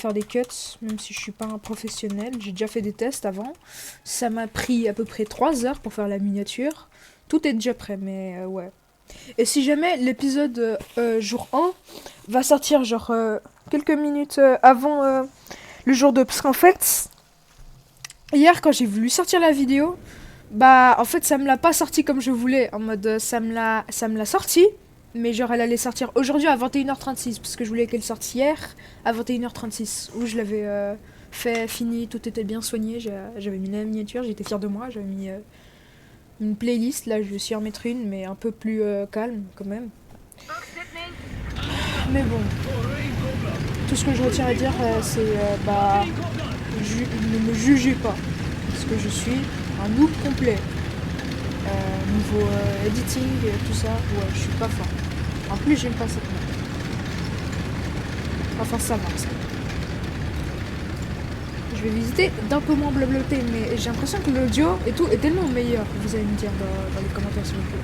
faire des cuts, même si je suis pas un professionnel. J'ai déjà fait des tests avant. Ça m'a pris à peu près 3 heures pour faire la miniature. Tout est déjà prêt, mais ouais. Et si jamais l'épisode jour 1 va sortir genre quelques minutes avant le jour 2, parce qu'en fait, hier quand j'ai voulu sortir la vidéo, bah en fait ça me l'a pas sorti comme je voulais, en mode ça me l'a sorti, mais genre elle allait sortir aujourd'hui à 21h36, parce que je voulais qu'elle sorte hier à 21h36, où je l'avais fait, fini, tout était bien soigné, j'avais mis la miniature, j'étais fière de moi, j'avais mis une playlist, là je vais aussi en mettre une, mais un peu plus calme quand même. Mais bon, tout ce que je retiens à dire, c'est bah, ne me jugez pas, parce que je suis un noob complet. Niveau editing, tout ça, ouais, je suis pas fort. En plus, j'aime pas cette map. Enfin, ça va, ça. Je vais visiter d'un peu moins blablaté, mais j'ai l'impression que l'audio et tout est tellement meilleur, vous allez me dire dans les commentaires s'il vous plaît.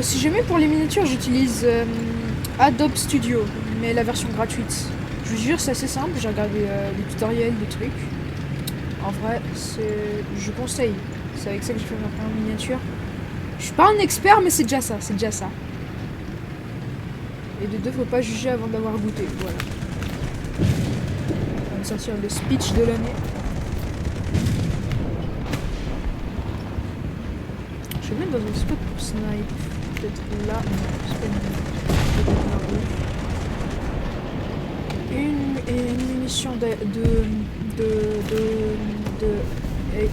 Si jamais pour les miniatures, j'utilise Adobe Studio, mais la version gratuite. Je vous jure, c'est assez simple, j'ai regardé des tutoriels, des trucs. En vrai, je conseille. C'est avec ça que je fais ma première miniature. Je suis pas un expert, mais c'est déjà ça, c'est déjà ça. Et de deux, faut pas juger avant d'avoir goûté, voilà. On va me sortir le speech de l'année. Je vais mettre dans un spot pour snipe. Peut-être là, non, c'est pas une munition de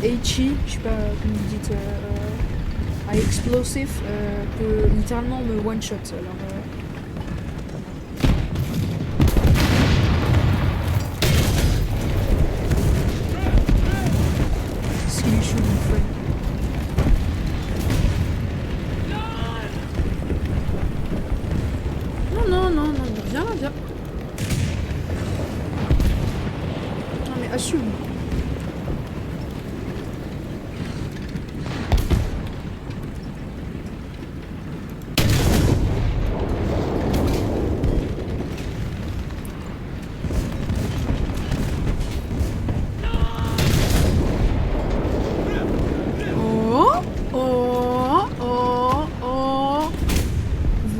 HE, je sais pas comment vous dites, high explosive, peut littéralement me one shot. Alors, skill issue, mon friend. Non, viens là, viens. Non mais assume.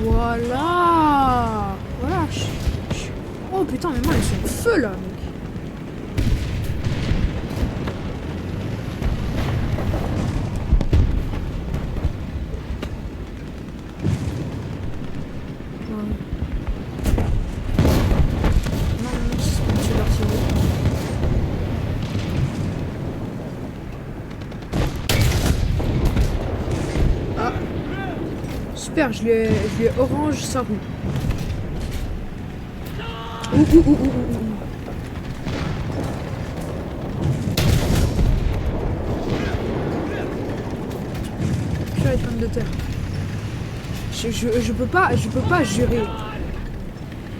Voilà. Voilà. Oh putain, mais moi, ils sont feu là, mec. Non, c'est pas tuer l'artillerie. Ah. Super, je l'ai orange sa roue. Ouh. Purée de pommes de terre. Je peux pas jurer.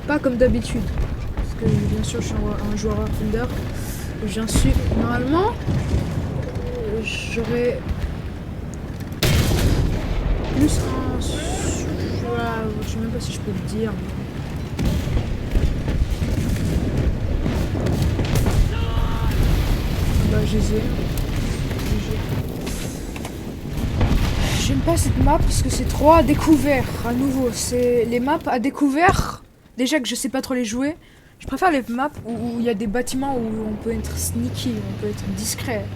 Pas comme d'habitude. Parce que bien sûr je suis un joueur Thunder. J'en suis. Normalement, j'aurais plus un. Je sais même pas si je peux le dire. Bah GG. J'aime pas cette map parce que c'est trop à découvert à nouveau. C'est les maps à découvert. Déjà que je sais pas trop les jouer. Je préfère les maps où il y a des bâtiments où on peut être sneaky, on peut être discret.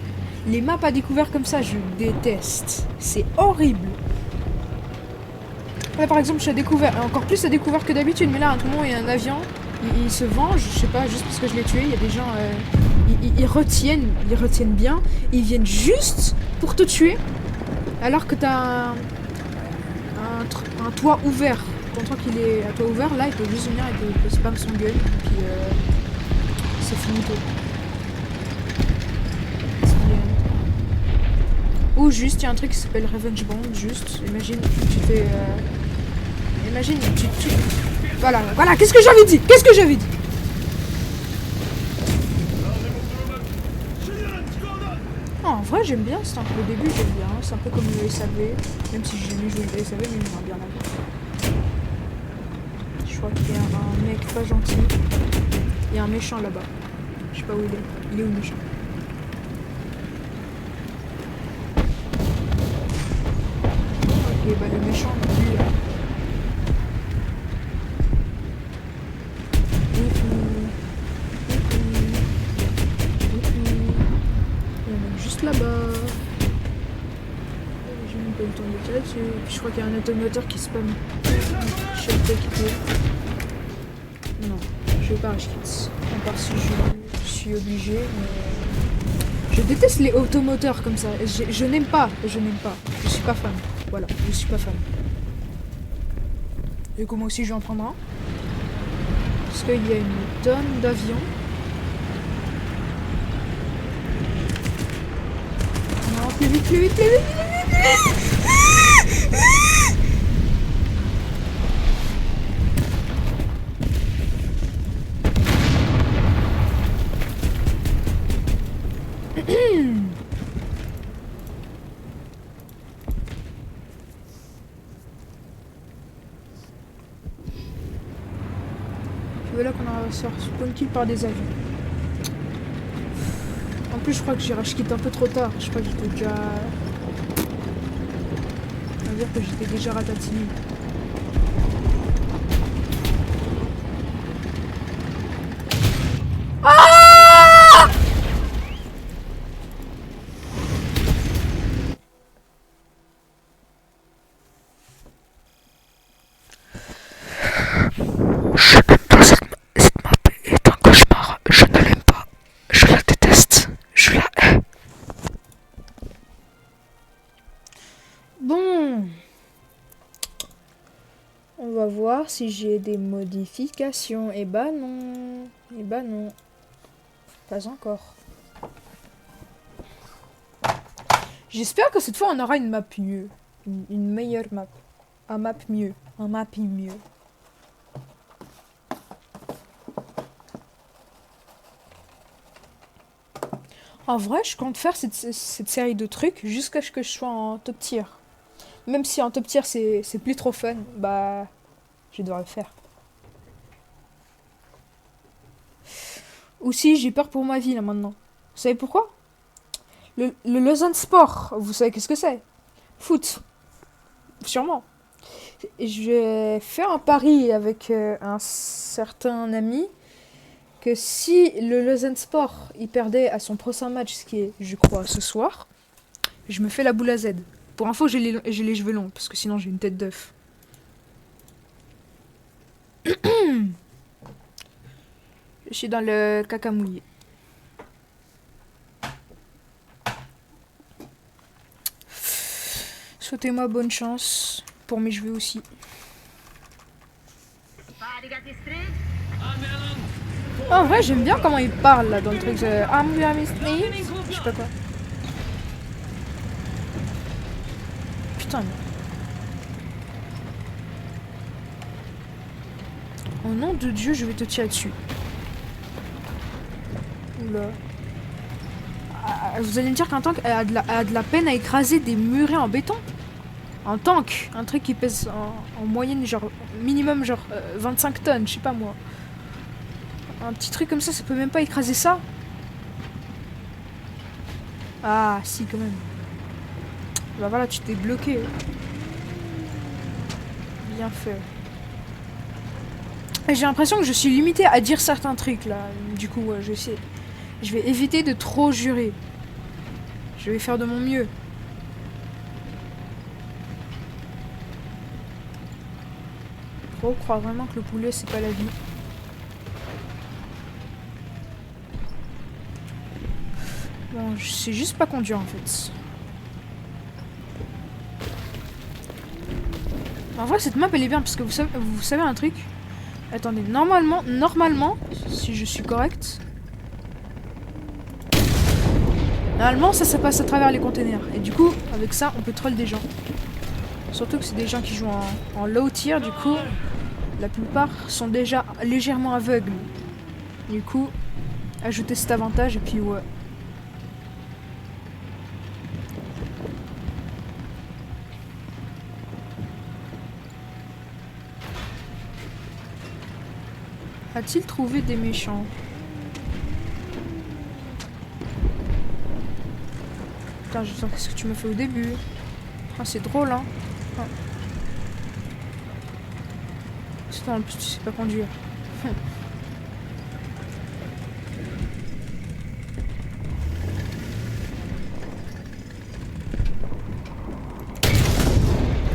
Les maps à découvert comme ça, je déteste. C'est horrible. Là par exemple, je suis à découvert, encore plus à découvert que d'habitude. Mais là, à tout moment, il y a un avion. Il se venge, je sais pas, juste parce que je l'ai tué. Il y a des gens, ils retiennent bien. Ils viennent juste pour te tuer. Alors que t'as un toit ouvert. Ton toit qu'il est à toit ouvert, là il peut juste venir et te spam son gun. Puis c'est finito. Ou juste, il y a un truc qui s'appelle Revenge Bond. Juste, imagine, tu fais. Imagine, tu. Voilà, qu'est-ce que j'avais dit? En vrai, j'aime bien, c'est un peu le début, j'aime bien. C'est un peu comme le SAV, même si j'ai jamais joué le SAV, mais j'aimerais bien l'avoir. crois qu'il y a un mec pas gentil. Il y a un méchant là-bas. Je sais pas où il est. Il est où le méchant? Ok, bah le méchant, lui, là. Il y en a juste là-bas. J'ai même pas eu le temps de tirer dessus. Puis je crois qu'il y a un automateur qui spam. Je sais pas quitter. Non, je vais pas rush kits. À part si je suis obligée. Mais... Je déteste les automoteurs comme ça. Je n'aime pas. Je n'aime pas. Je suis pas fan. Voilà, je suis pas fan. Du coup, moi aussi, je vais en prendre un. Parce qu'il y a une tonne d'avions. Non, plus vite, plus vite, plus vite, plus vite. Voilà qu'on a sorti une kill par des avions. En plus, je crois que j'ai rush quitté un peu trop tard. Je crois que j'étais déjà... On va dire que j'étais déjà ratatouille. Ah! Cette map est un cauchemar. Je ne l'aime pas. Je la déteste. Je la hais. Bon. On va voir si j'ai des modifications. Eh bah non. Eh bah non. Pas encore. J'espère que cette fois on aura une map mieux. Une meilleure map. Un map mieux. Un mapping mieux. En vrai, je compte faire cette série de trucs jusqu'à ce que je sois en top tier. Même si en top tier c'est plus trop fun, bah je vais devoir le faire. Aussi, j'ai peur pour ma vie là maintenant. Vous savez pourquoi? Le Lausanne Sport, vous savez qu'est-ce que c'est? Foot. Sûrement. Je vais faire un pari avec un certain ami que si le Lausanne Sport il perdait à son prochain match, ce qui est, je crois, ce soir, je me fais la boule à Z. Pour info, j'ai les cheveux longs, parce que sinon j'ai une tête d'œuf. Je suis dans le caca mouillé. Souhaitez-moi bonne chance pour mes cheveux aussi. En vrai, j'aime bien comment il parle là dans le truc. Je sais pas quoi. Putain. Au nom de Dieu, je vais te tirer dessus. Oula. Vous allez me dire qu'un tank a de la peine à écraser des murets en béton? Un tank, un truc qui pèse en moyenne, genre, minimum, genre, 25 tonnes, je sais pas moi. Un petit truc comme ça peut même pas écraser ça? Ah, si, quand même. Bah voilà, tu t'es bloqué. Bien fait. J'ai l'impression que je suis limitée à dire certains trucs, là. Du coup, ouais, je vais éviter de trop jurer. Je vais faire de mon mieux. Pro croit vraiment que le poulet, c'est pas la vie. Bon, je sais juste pas conduire, en fait. En vrai, cette map, elle est bien, parce que vous savez un truc? Attendez, normalement, si je suis correcte... Normalement, ça passe à travers les containers. Et du coup, avec ça, on peut troll des gens. Surtout que c'est des gens qui jouent en low tier, du coup, la plupart sont déjà légèrement aveugles. Du coup, ajouter cet avantage, et puis ouais. A-t-il trouvé des méchants? Putain, je vais faire ce que tu m'as fait au début. Ah, c'est drôle, hein. Ah. En plus, tu sais pas conduire.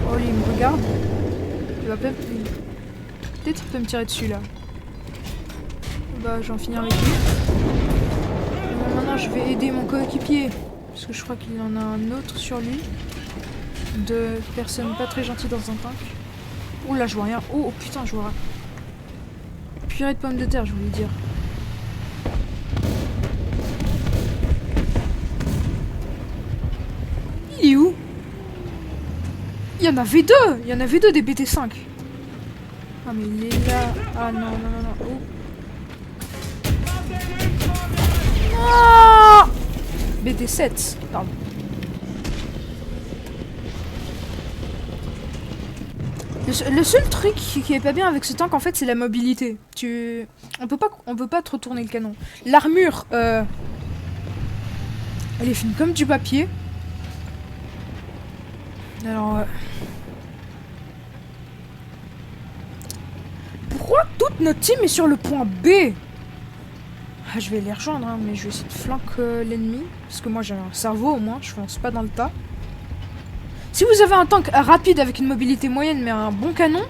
Oh, lui, il me regarde. Il va peut-être... Peut-être qu'il peut me tirer dessus, là. Bah, je vais en finir avec lui. Et maintenant, je vais aider mon coéquipier. Parce que je crois qu'il en a un autre sur lui. De personnes pas très gentilles dans un tank. Oh là, je vois rien. Oh, putain, je vois. Purée de pommes de terre, je voulais dire. Il est où? Il y en avait deux! Il y en avait deux des BT5. Ah, mais il est là. Ah non, non, non, non. Oh. Ah, BT7, pardon. Le seul truc qui est pas bien avec ce tank en fait c'est la mobilité. On peut pas te retourner le canon. L'armure elle est fine comme du papier. Alors pourquoi toute notre team est sur le point B? Ah, je vais les rejoindre hein, mais je vais essayer de flanquer l'ennemi parce que moi j'ai un cerveau au moins, je fonce pas dans le tas. Si vous avez un tank rapide avec une mobilité moyenne mais un bon canon,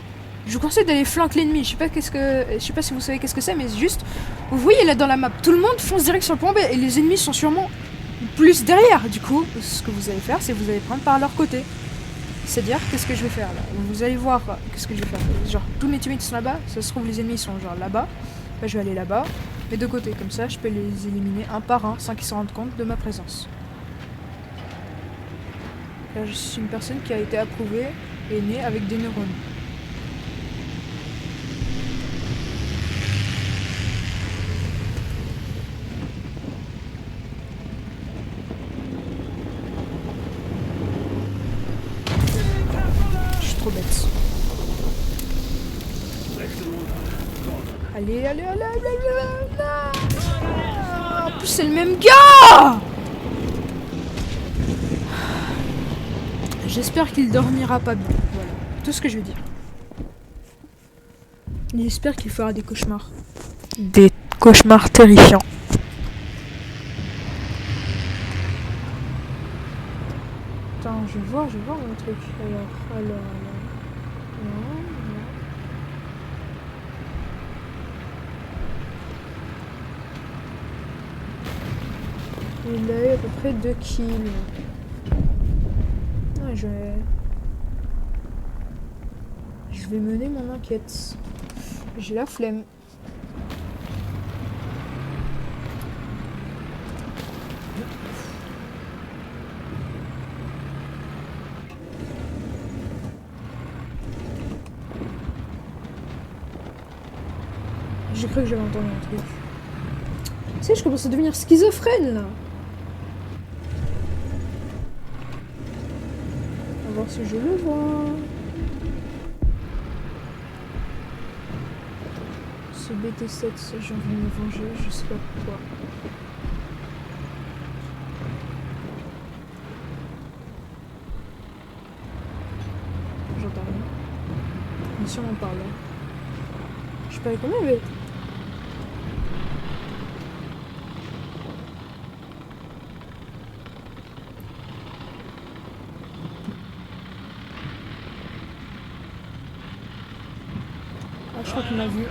je vous conseille d'aller flanquer l'ennemi. Je sais pas si vous savez qu'est-ce que c'est, mais juste, vous voyez là dans la map, tout le monde fonce direct sur le point B et les ennemis sont sûrement plus derrière. Du coup, ce que vous allez faire, c'est que vous allez prendre par leur côté. C'est-à-dire, qu'est-ce que je vais faire là? Vous allez voir, qu'est-ce que je vais faire? Genre, tous mes teammates sont là-bas, ça se trouve les ennemis sont genre là-bas. Bah, je vais aller là-bas, mais de côté, comme ça, je peux les éliminer un par un sans qu'ils se rendent compte de ma présence. Là, je suis une personne qui a été approuvée et née avec des neurones. Je suis trop bête. Allez, allez, allez, allez, allez. En plus, c'est le même gars! J'espère qu'il dormira pas bien. Voilà, tout ce que je veux dire. J'espère qu'il fera des cauchemars. Des cauchemars terrifiants. Attends, je vais voir mon truc. Alors. Non. Il a eu à peu près 2 kills. Ah, je vais mener mon enquête. J'ai la flemme. J'ai cru que j'avais entendu un truc. Tu sais, je commence à devenir schizophrène là. On va voir si je le vois. Ce BT7, j'ai envie de me venger, je sais pas pourquoi. J'entends rien. Mission on parle là. Je sais pas combien mais. Ah, je crois qu'il m'a vu.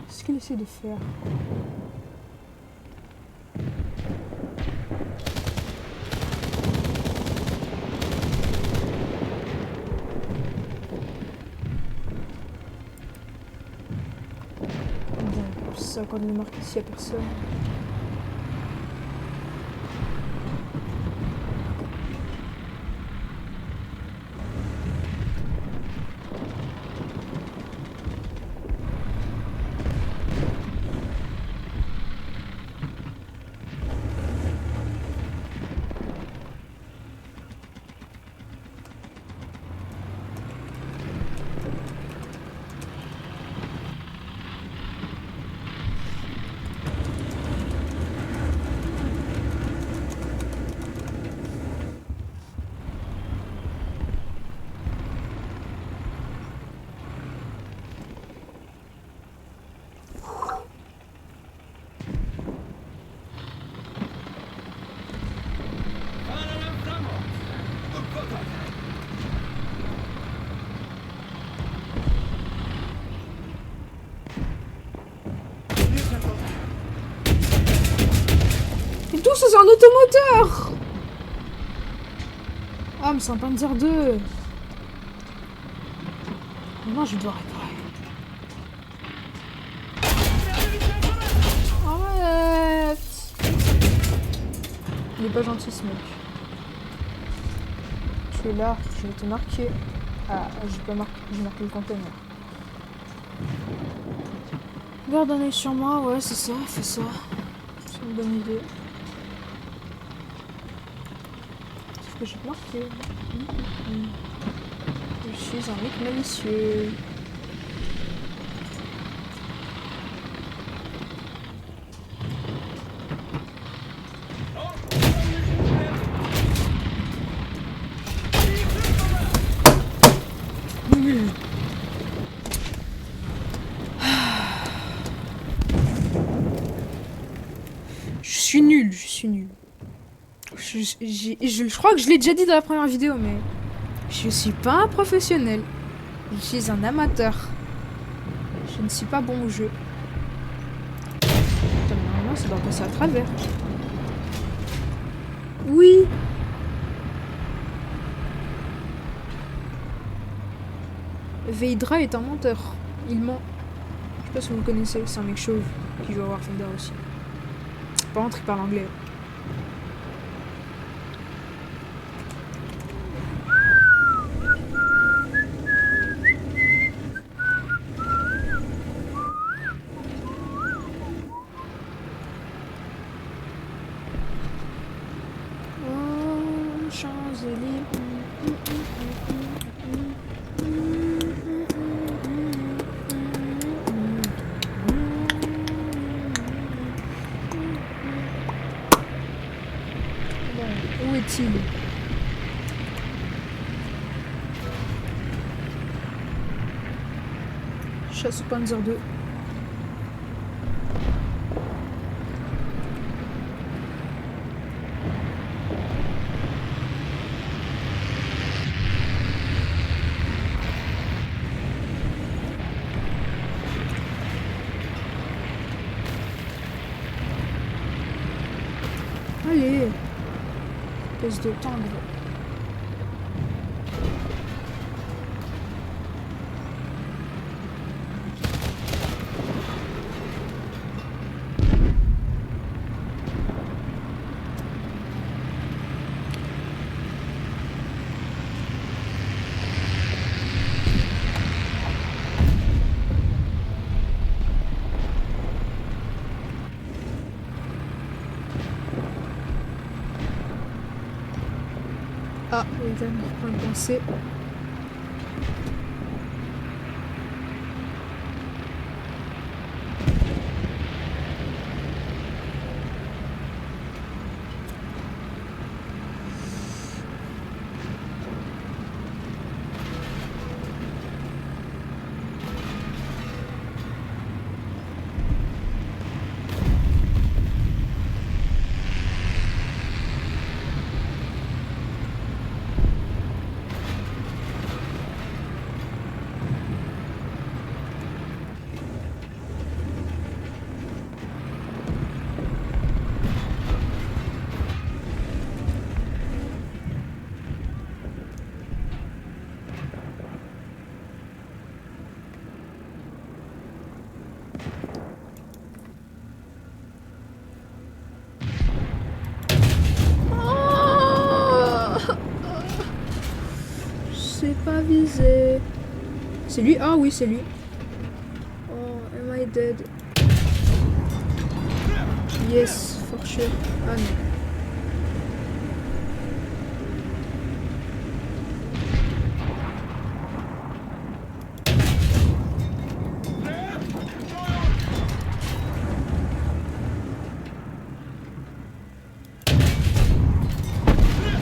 Qu'est-ce qu'il essaie de faire? Bon, c'est encore une marque ici à personne. tout, ça c'est un automoteur. Ah, mais c'est un Panzer 2. Maintenant, je dois réparer. Arrête. Il est pas gentil, ce mec. Tu es là, je vais te marquer. Ah, j'ai pas marqué, j'ai marqué le container. Garde un œil sur moi, ouais, c'est ça, fais ça. C'est une bonne idée. Sauf que j'ai marqué. Je suis un mec malicieux. Je suis nul, je suis nul. Je crois que je l'ai déjà dit dans la première vidéo, mais je suis pas un professionnel. Je suis un amateur. Je ne suis pas bon au jeu. Putain, mais normalement, ça doit passer à travers. Oui. Veidra est un menteur. Il ment. Je sais pas si vous le connaissez, c'est un mec chauve qui joue à War Thunder aussi. Par contre, il parle anglais. Oh, Champs-Élysées. Où est-il? Chasse au Panzer 2. Allez, espèce de tendre. Ah, il y a un point de pensée. C'est pas visé. C'est lui? Ah oui, c'est lui. Oh, am I dead? Yes, for sure. Ah non.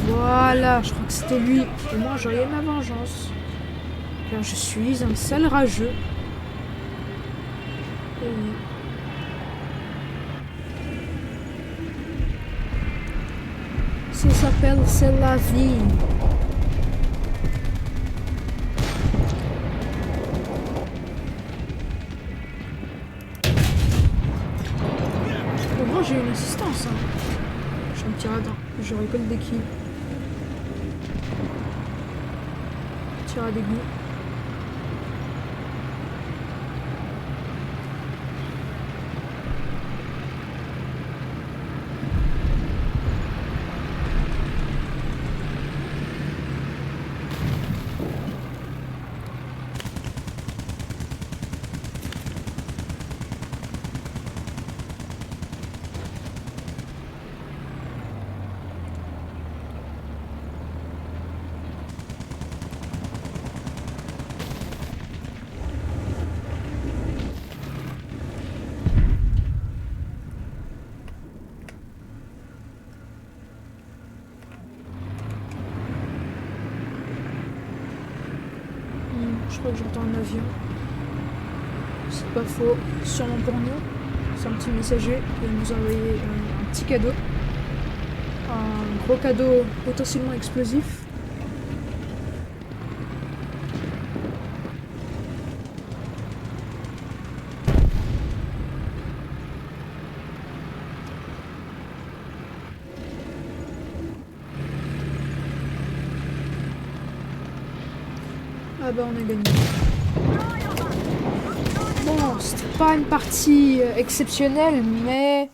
Voilà, je crois que c'était lui. Et moi, j'aurais ma vengeance. Car je suis un sale rageux. Et oui. Ça s'appelle C'est la vie. Au moins, j'ai une assistance. Hein. suis un petit radin. Je récolte des quilles. Tire à d'égout. Je crois que j'entends un avion. C'est pas faux. Sûrement pour nous. C'est un petit messager qui va nous envoyer un petit cadeau. Un gros cadeau potentiellement explosif. Ah bah on a gagné. Bon, c'était pas une partie exceptionnelle, mais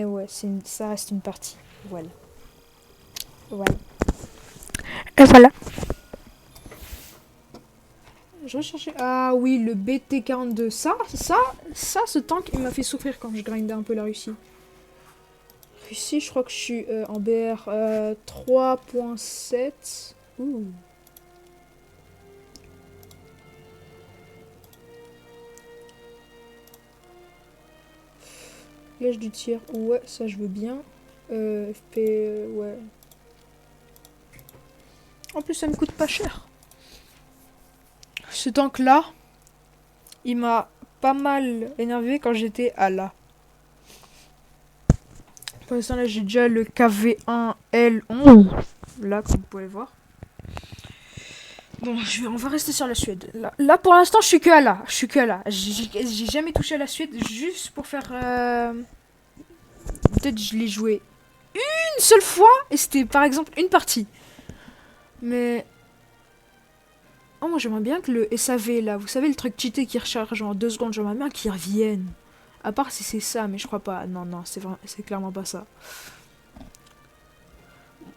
ouais, ça reste une partie. Voilà. Voilà. Et voilà. Je recherchais. Ah oui, le BT-42. Ça, ce tank, il m'a fait souffrir quand je grindais un peu la Russie. Russie, je crois que je suis en BR 3.7. Ouh. Flèche du tir, ouais, ça je veux bien. FP, ouais. En plus, ça me coûte pas cher. Ce tank-là, il m'a pas mal énervé quand j'étais à la. Pour l'instant, là, j'ai déjà le KV1L11. Là, comme vous pouvez voir. Bon, on va rester sur la Suède. Là pour l'instant, je suis que à là. J'ai jamais touché à la Suède, juste pour faire... Peut-être je l'ai joué une seule fois, et c'était par exemple une partie. Mais... Oh, moi j'aimerais bien que le SAV, là, vous savez, le truc cheaté qui recharge en 2 secondes, j'aimerais bien qu'il revienne. À part si c'est ça, mais je crois pas. Non, c'est clairement pas ça.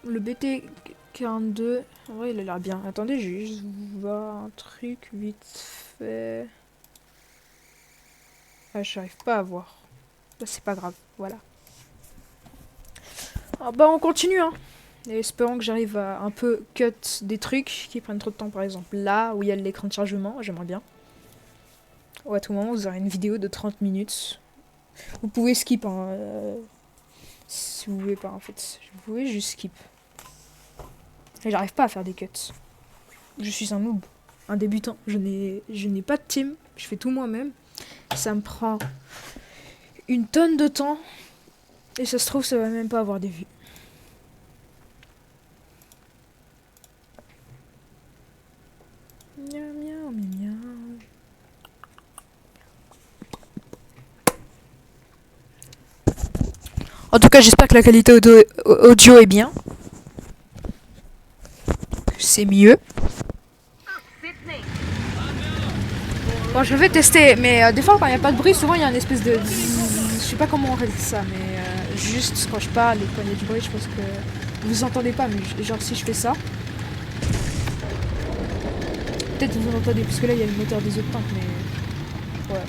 Le BT-42, en vrai, il a l'air bien. Attendez, je vais juste voir un truc vite fait. Ah, j'arrive pas à voir. Bah, c'est pas grave, voilà. Ah bah, on continue, hein. Et espérons que j'arrive à un peu cut des trucs qui prennent trop de temps, par exemple. Là, où il y a l'écran de chargement, j'aimerais bien. Ou à tout moment, vous aurez une vidéo de 30 minutes. Vous pouvez skip, hein. Si vous voulez pas, en fait. Vous pouvez juste skip. Et j'arrive pas à faire des cuts. Je suis un noob, un débutant. Je n'ai pas de team. Je fais tout moi-même. Ça me prend une tonne de temps. Et ça se trouve, ça va même pas avoir des vues. Miaou, miaou, miaou. En tout cas, j'espère que la qualité audio est bien. C'est mieux. Bon, je vais tester, mais des fois quand il n'y a pas de bruit, souvent il y a une espèce de... Je sais pas comment on règle ça, mais juste quand je parle et quand il y a du bruit, je pense que vous entendez pas, mais genre si je fais ça... Peut-être vous entendez, parce que là il y a le moteur des autres tanks, mais... Ouais.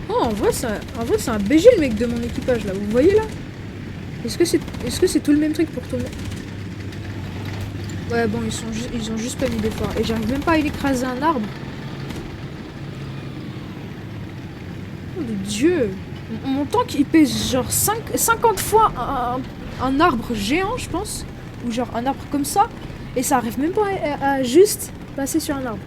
Oh, en vrai c'est un BG le mec de mon équipage là, vous voyez là? Est-ce que c'est tout le même truc pour tout le monde? Ouais bon, ils ont juste pas mis d'effort. Et j'arrive même pas à écraser un arbre. Oh de Dieu. Mon tank il pèse genre 50 fois un arbre géant je pense. Ou genre un arbre comme ça. Et ça arrive même pas à juste passer sur un arbre.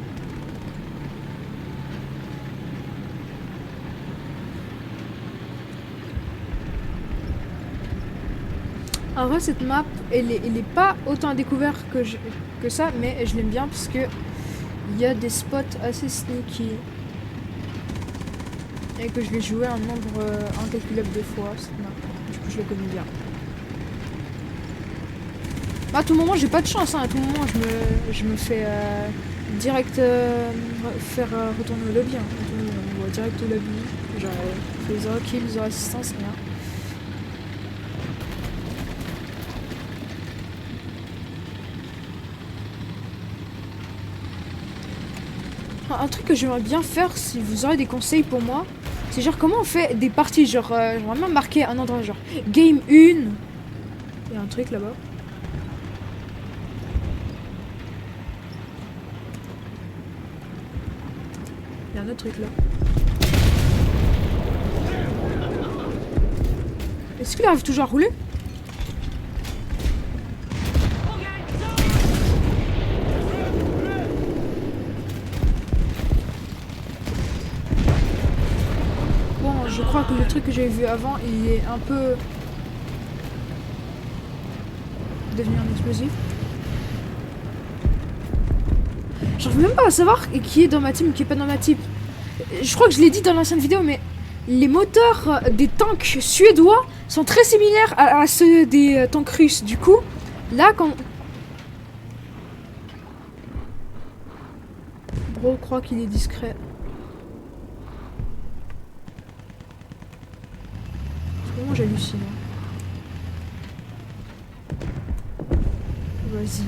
En vrai, cette map, elle est pas autant à découvert que ça, mais je l'aime bien parce que il y a des spots assez sneaky. Et que je l'ai joué un nombre incalculable de fois, cette map. Du coup, je la connais bien. À tout moment, j'ai pas de chance, hein. À tout moment, je me fais direct faire retourner au lobby. Hein. On voit direct au lobby. Genre, je fais 0 kills, 0 assistance, rien. Un truc que j'aimerais bien faire, si vous aurez des conseils pour moi, c'est genre comment on fait des parties. Genre, j'aimerais bien marquer un endroit, genre game 1. Il y a un truc là-bas. Il y a un autre truc là. Est-ce qu'il arrive toujours à rouler? Bon, je crois que le truc que j'avais vu avant, il est un peu devenu un explosif. J'arrive même pas à savoir qui est dans ma team et qui est pas dans ma team. Je crois que je l'ai dit dans l'ancienne vidéo, mais les moteurs des tanks suédois sont très similaires à ceux des tanks russes. Du coup, là, quand... Bro croit qu'il est discret. Vraiment, j'hallucine. Vas-y.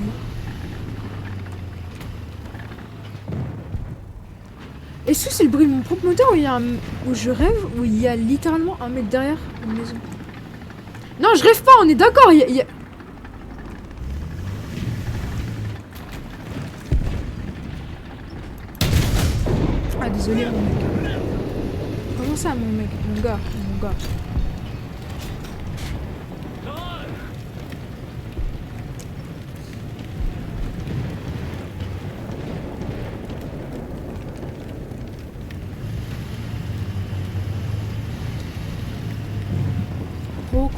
Est-ce que c'est le bruit de mon propre moteur ou il y a où je rêve, où il y a littéralement un mec derrière une maison? Non, je rêve pas, on est d'accord, il y a... Ah, désolé, mon mec. Comment ça, mon mec? Mon gars, mon gars.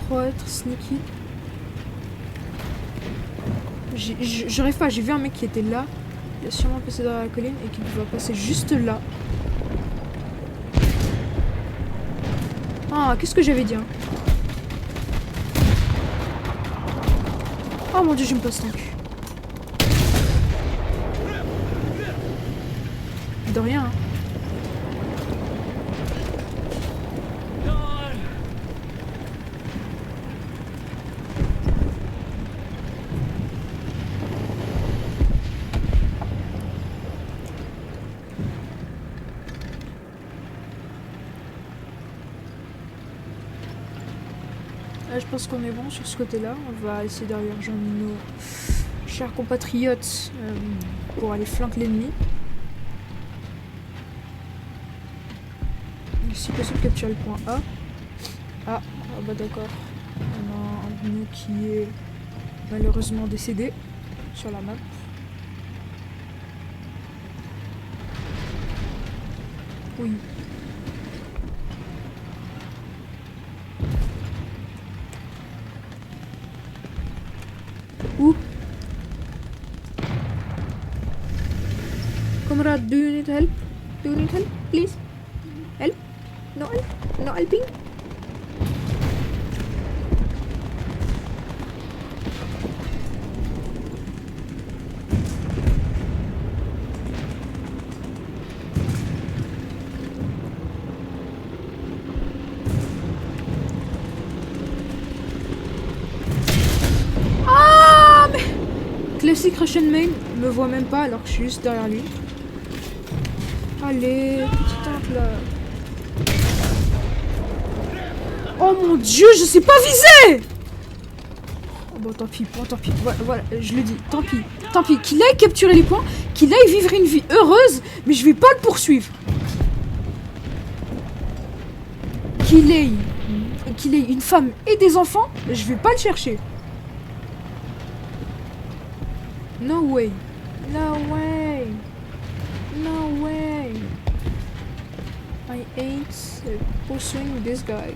Croit être sneaky. Je rêve pas, j'ai vu un mec qui était là. Il a sûrement passé dans la colline et qui va passer juste là. Ah, qu'est-ce que j'avais dit, hein? Oh mon dieu, je me passe ton cul. De rien, hein. Là, je pense qu'on est bon sur ce côté-là. On va essayer d'aller rejoindre nos chers compatriotes pour aller flanquer l'ennemi. Si possible, capturer le point A. Ah bah d'accord. On a un de nous qui est malheureusement décédé sur la map. Oui. Où? Comrade, do you need help? Do you need help, please? Help? No help? No helping? Classic Russian main me voit même pas alors que je suis juste derrière lui. Allez, petit tank là. Oh mon dieu, je sais pas viser! Oh bon, tant pis, voilà, je le dis, tant pis, qu'il aille capturer les points, qu'il aille vivre une vie heureuse, mais je vais pas le poursuivre. Qu'il ait une femme et des enfants, je vais pas le chercher. No way. No way. No way. I ain't pursuing this guy.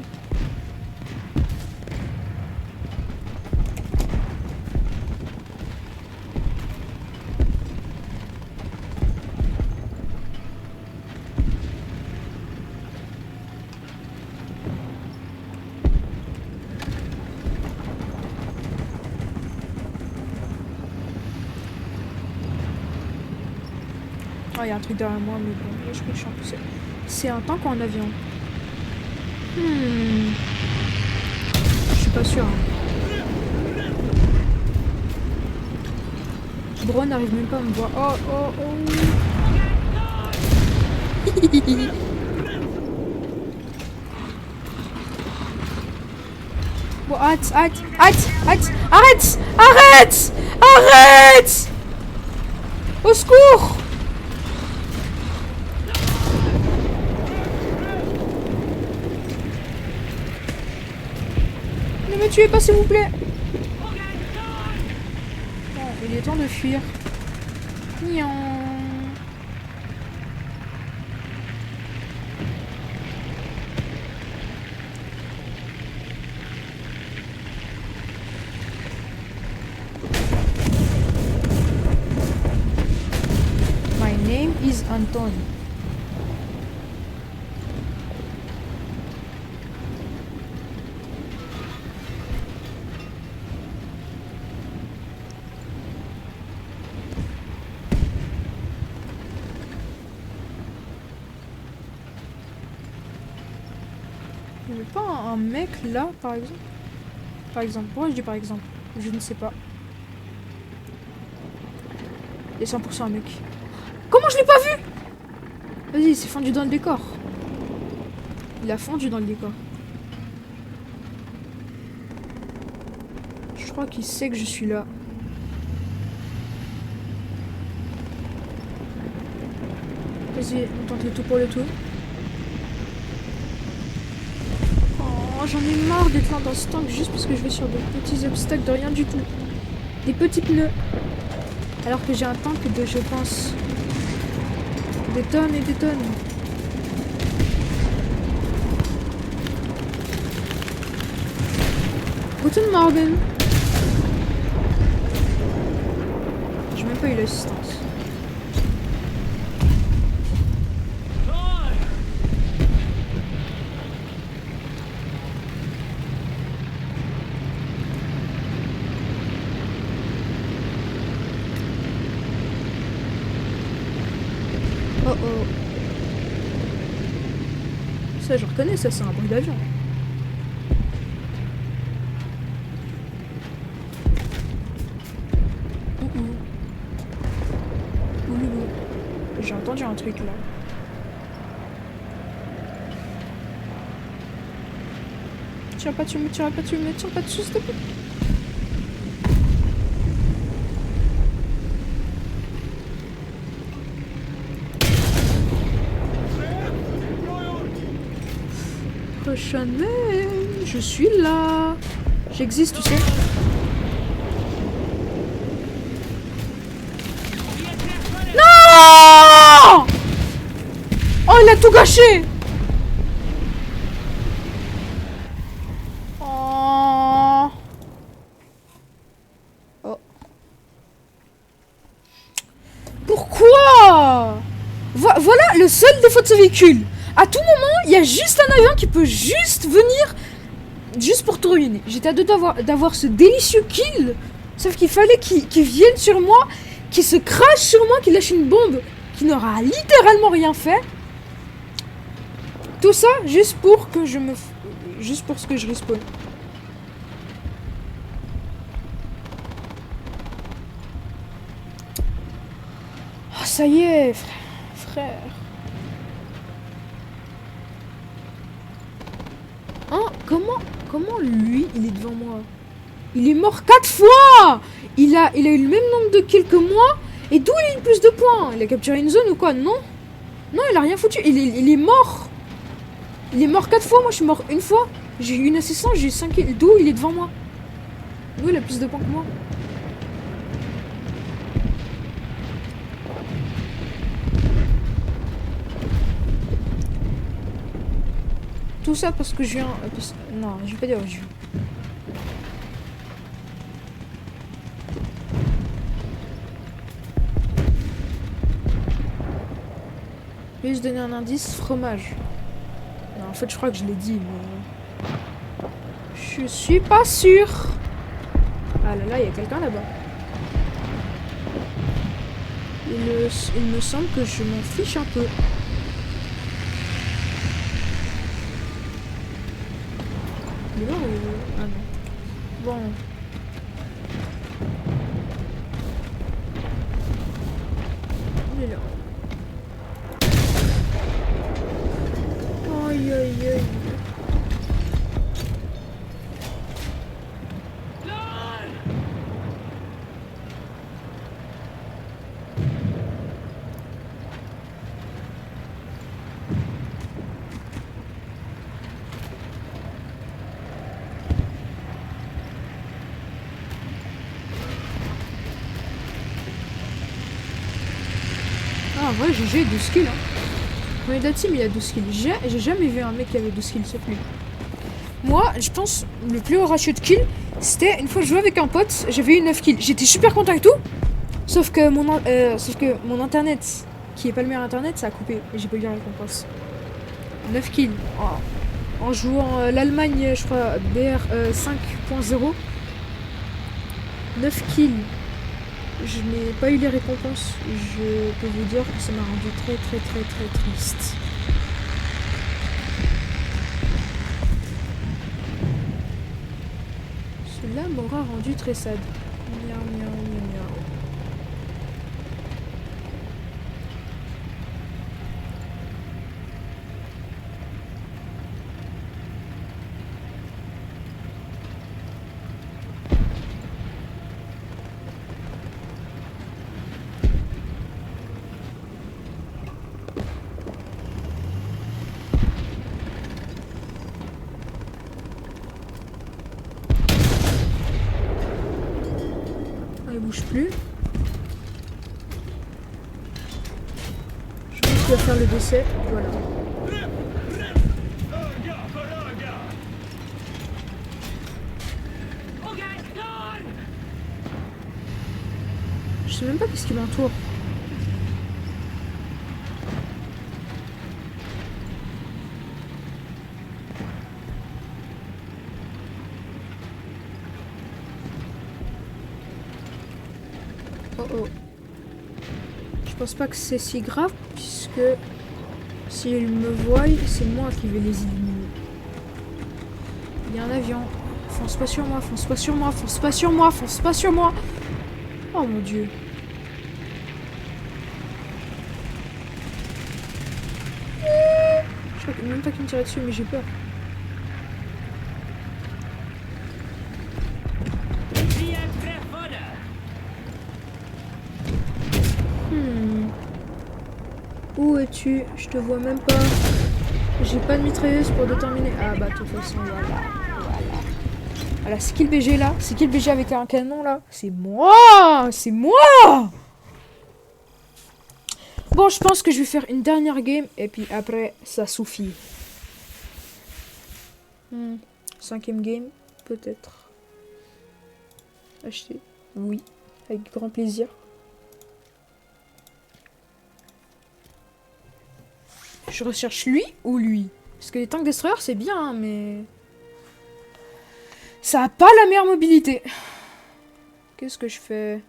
Ah, il y a un truc derrière moi, mais bon, je crois que je suis un peu seul. C'est un tank ou un avion? Je suis pas sûre. Bro n'arrive même pas à me voir. Oh, oh, oh. Bon, arrête, arrête, arrête, arrête, arrête, arrête, arrête. Au secours. Ne me tuez pas, s'il vous plaît. Bon, il est temps de fuir. Nian. My name is Anton. Il n'y avait pas un mec là, par exemple? Par exemple, pourquoi je dis par exemple? Je ne sais pas. Il est 100% un mec. Comment je l'ai pas vu? Vas-y, il s'est fondu dans le décor. Il a fondu dans le décor. Je crois qu'il sait que je suis là. Vas-y, on tente le tout pour le tout. Oh, j'en ai marre d'être là dans ce tank juste parce que je vais sur des petits obstacles de rien du tout. Des petits pneus. Alors que j'ai un tank de, je pense, des tonnes et des tonnes. Guten Morgen. J'ai même pas eu l'assistance. Oh oh. Ça, je reconnais, ça, c'est un bruit d'avion. J'ai entendu un truc là. Tire pas dessus, me tire pas dessus, me tire pas dessus, s'il te plaît. Prochainement, je suis là. J'existe, tu sais. Non! Oh, il a tout gâché! Oh. Oh. Pourquoi? Voilà le seul défaut de ce véhicule. À tout moment, il y a juste un avion qui peut juste venir, juste pour tout ruiner. J'étais à deux d'avoir ce délicieux kill, sauf qu'il fallait qu'il vienne sur moi, qu'il se crache sur moi, qu'il lâche une bombe qui n'aura littéralement rien fait. Tout ça juste pour que je me... Juste pour ce que je respawn. Oh, ça y est, frère. Hein? Comment lui, il est devant moi? Il est mort 4 fois! Il a eu le même nombre de kills que moi. Et d'où il a eu plus de points? Il a capturé une zone ou quoi? Non? Non, il a rien foutu. Il est mort. Il est mort 4 fois. Moi, je suis mort une fois. J'ai eu une assistance, j'ai eu 5 kills. D'où il est devant moi? D'où il a plus de points que moi? Tout ça parce que je viens... Non, je vais pas dire je viens. Je vais juste donner un indice, fromage. Non, en fait, je crois que je l'ai dit, mais... Je suis pas sûre. Ah là là, il y a quelqu'un là-bas. Il me semble que je m'en fiche un peu. Il est mort ou... Ah non. Bon. Il est là. Aïe aïe aïe. Ah, en vrai, GG 12 kills. Hein. Quand il est de la team, il a 12 kills. J'ai jamais vu un mec qui avait 12 kills, c'est plus. Moi, je pense, le plus haut ratio de kills, c'était une fois que je jouais avec un pote, j'avais eu 9 kills. J'étais super content avec tout, sauf que mon internet, qui est pas le meilleur internet, ça a coupé. Et j'ai pas eu la récompense. 9 kills. En jouant l'Allemagne, je crois, BR 5.0. 9 kills. Je n'ai pas eu les récompenses. Je peux vous dire que ça m'a rendu très triste. Cela m'aura rendu très sad. Miaou, miaou, miaou, miaou. Il bouge plus. Je pense qu'il va faire le décès. Voilà. Je sais même pas qu'est-ce qui m'entoure. Oh oh. Je pense pas que c'est si grave puisque s'ils me voient, c'est moi qui vais les éliminer. Il y a un avion. Fonce pas sur moi, fonce pas sur moi, fonce pas sur moi, fonce pas sur moi. Oh mon dieu. Je crois même pas qu'il me tirait dessus, mais j'ai peur. Où es-tu? Je te vois même pas. J'ai pas de mitrailleuse pour déterminer. Ah bah de toute façon voilà. Voilà, c'est qui le BG là? C'est qui le BG avec un canon là? C'est moi! C'est moi! Bon, je pense que je vais faire une dernière game et puis après ça suffit. 5e game, peut-être. Acheter. Oui, avec grand plaisir. Je recherche lui ou lui? Parce que les tanks destroyers c'est bien, hein, mais... ça a pas la meilleure mobilité. Qu'est-ce que je fais?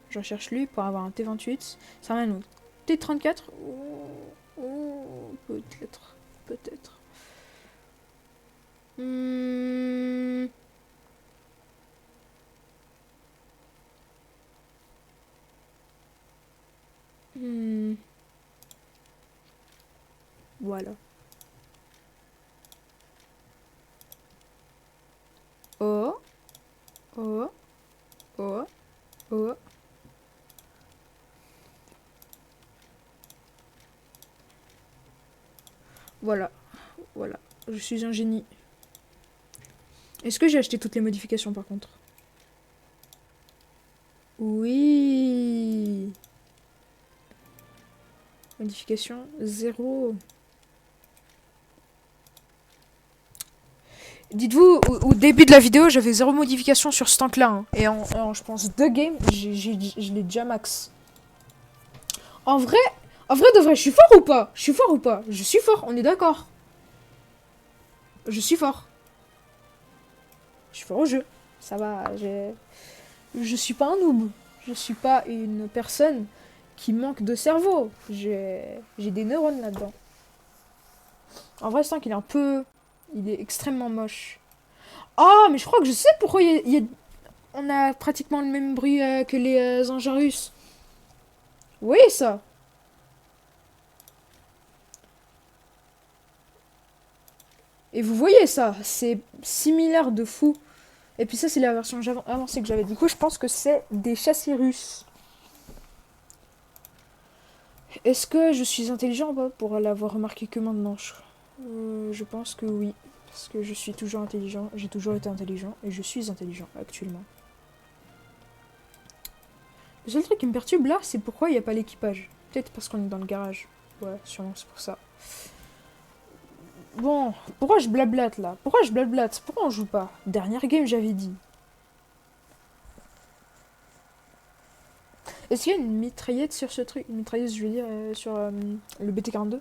Je recherche lui pour avoir un T28. Ça ramène au T34 ou peut-être. Peut-être. Voilà. Oh. Oh. Oh. Oh. Voilà. Voilà. Je suis un génie. Est-ce que j'ai acheté toutes les modifications par contre? Oui. Modification 0. Dites-vous, au début de la vidéo, j'avais 0 modification sur ce tank-là. Hein. Et en, je pense, 2 games, je l'ai déjà max. En vrai, de vrai, je suis fort ou pas? Je suis fort ou pas? Je suis fort, on est d'accord. Je suis fort. Je suis fort au jeu. Ça va, je suis pas un noob. Je suis pas une personne qui manque de cerveau. J'ai des neurones là-dedans. En vrai, c'est qu'il est un peu... Il est extrêmement moche. Oh, mais je crois que je sais pourquoi on a pratiquement le même bruit que les engins russes. Vous voyez ça? Et vous voyez ça? C'est similaire de fou. Et puis ça, c'est la version avancée que j'avais. Du coup, je pense que c'est des châssis russes. Est-ce que je suis intelligent ou pas pour l'avoir remarqué que maintenant? Je pense que oui. Parce que je suis toujours intelligent. J'ai toujours été intelligent. Et je suis intelligent actuellement. Le seul truc qui me perturbe là, c'est pourquoi il n'y a pas l'équipage. Peut-être parce qu'on est dans le garage. Ouais, sûrement c'est pour ça. Bon, pourquoi je blablate là? Pourquoi je blablate? Pourquoi on joue pas? Dernière game, j'avais dit. Est-ce qu'il y a une mitraillette sur ce truc? Une mitrailleuse, je veux dire, sur le BT-42?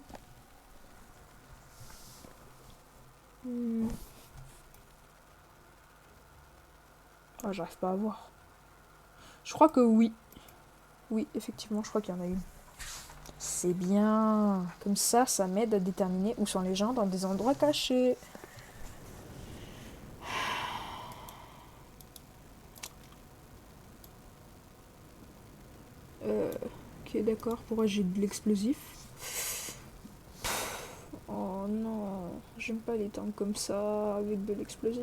Ah, j'arrive pas à voir. Je crois que oui. Oui, effectivement, je crois qu'il y en a une. C'est bien. Comme ça m'aide à déterminer où sont les gens dans des endroits cachés. Ok, d'accord. Pourquoi j'ai de l'explosif? Oh non, j'aime pas les tanks comme ça, avec de l'explosif.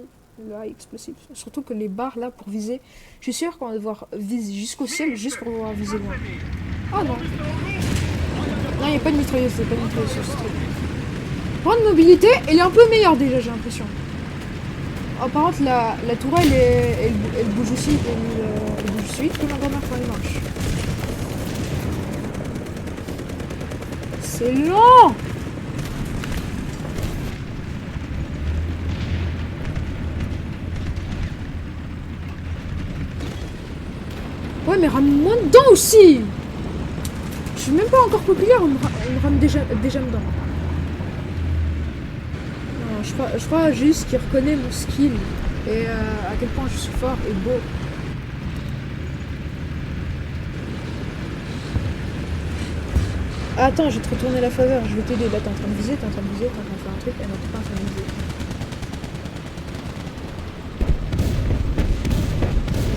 Là, explosif. Surtout que les barres là pour viser, je suis sûr qu'on va devoir viser jusqu'au ciel juste pour pouvoir viser loin. Ah non. Non, il n'y a pas de mitrailleuse, il n'y a pas de mitrailleuse sur ce truc. Point de mobilité, elle est un peu meilleure déjà, j'ai l'impression. Oh, par contre, la tourelle, elle bouge aussi, elle bouge aussi vite que ma grand-mère quand elle marche. C'est lent! Ouais, mais rame-moi dedans aussi! Je suis même pas encore populaire, on me rame déjà dedans. Non, je crois juste qu'il reconnaît mon skill et à quel point je suis fort et beau. Ah, attends, je vais te retourner la faveur, je vais t'aider. Là, t'es en train de viser, t'es en train de viser, t'es en train de faire un truc, et non, t'es pas en train de viser.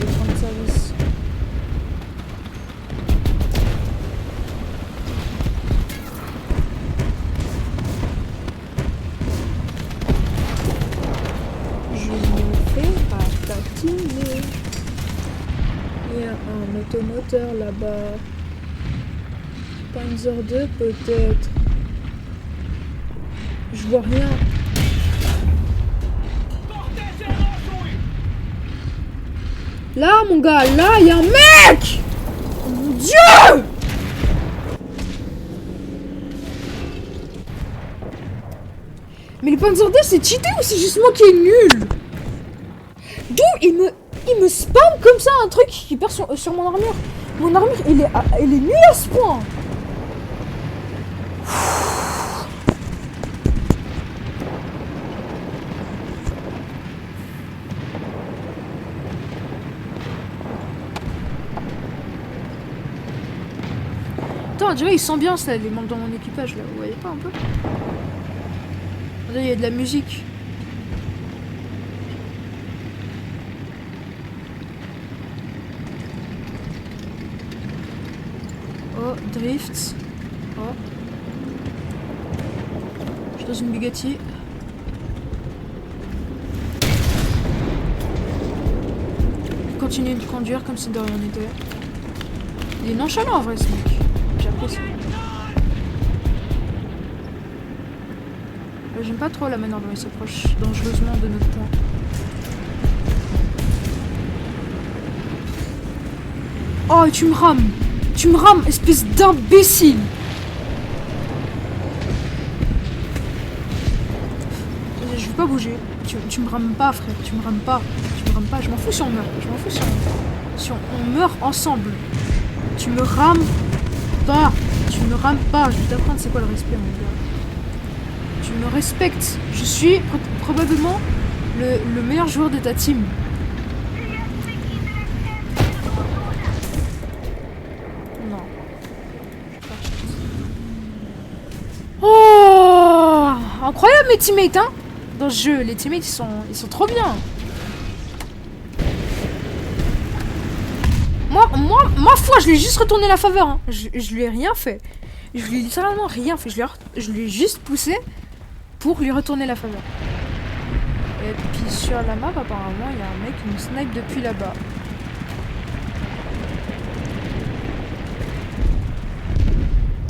Je vais prendre service. Je me fais ratatiner. Il y a un automoteur là-bas. Panzer 2 peut-être. Je vois rien. Là, mon gars, là, il y a un mec! Oh mon Dieu! Mais le Panzer 2, c'est cheaté ou c'est juste moi qui est nul? D'où il me spam comme ça un truc qui perd sur mon armure. Mon armure, elle est nulle à ce point. Attends, déjà ils s'ambiancent là, les membres dans mon équipage là, vous voyez pas un peu? Là, il y a de la musique. Oh, drift. Oh. Je suis dans une Bugatti. Continue de conduire comme si de rien n'était. Il est nonchalant en vrai ce mec. J'apprécie. J'aime pas trop la manière dont il s'approche dangereusement de notre point. Oh, et tu me rames! Tu me rames, espèce d'imbécile! Je vais pas bouger. Tu me rames pas, frère. Tu me rames pas. Tu me rames pas. Je m'en fous si on meurt. Je m'en fous si on meurt ensemble. Tu me rames pas. Tu me rames pas. Je vais t'apprendre c'est quoi le respect, mon gars. Tu me respectes. Je suis probablement le meilleur joueur de ta team. Non. incroyables mes teammates, hein. Dans ce jeu, les teammates, ils sont trop bien. Ma foi, je lui ai juste retourné la faveur, hein. Je lui ai rien fait. Je lui ai littéralement rien fait. Je lui ai juste poussé pour lui retourner la faveur. Et puis sur la map, apparemment, il y a un mec qui me snipe depuis là-bas.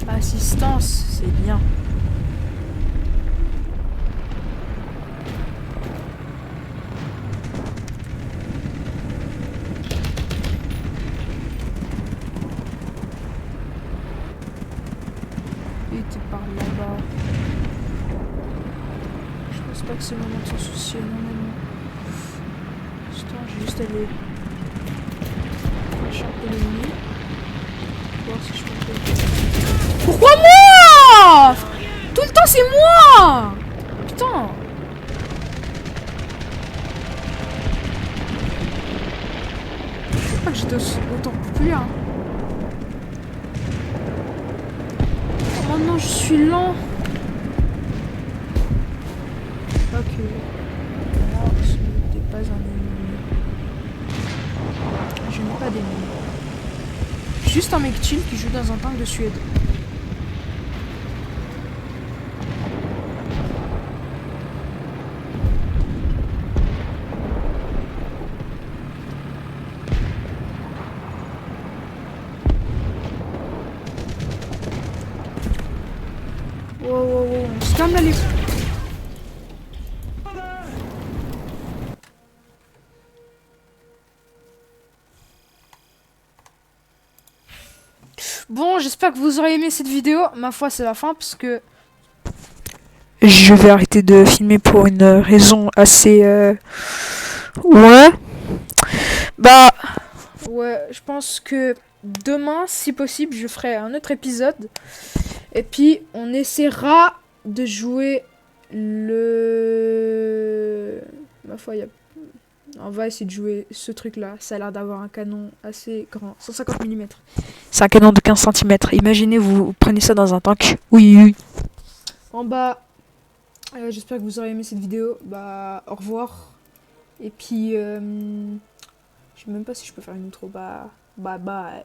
Assistance, c'est bien. Il était par là-bas. Je pense pas que c'est le moment de s'en soucier, non, non, non. Putain, j'ai juste allé choper l'ennemi. Voir si je peux faire. Pourquoi moi? Tout le temps c'est moi. Putain. Je sais pas que j'étais autant populaire. Oh, maintenant je suis lent. Ok. Moi, ce n'était pas un ennemi. Je n'ai pas d'ennemi. Juste un mec chill qui joue dans un tank de Suède. Wow, wow, wow, on se calme là les... Bon, j'espère que vous aurez aimé cette vidéo. Ma foi, c'est la fin parce que... Je vais arrêter de filmer pour une raison assez... Ouais. Bah... Ouais, je pense que demain, si possible, je ferai un autre épisode. Et puis, on essaiera de jouer le... Ma foi, on va essayer de jouer ce truc-là. Ça a l'air d'avoir un canon assez grand. 150 mm. C'est un canon de 15 cm. Imaginez, vous prenez ça dans un tank. Oui, oui. En bas, j'espère que vous aurez aimé cette vidéo. Bah, au revoir. Et puis, je sais même pas si je peux faire une outro. Bah, bye bye.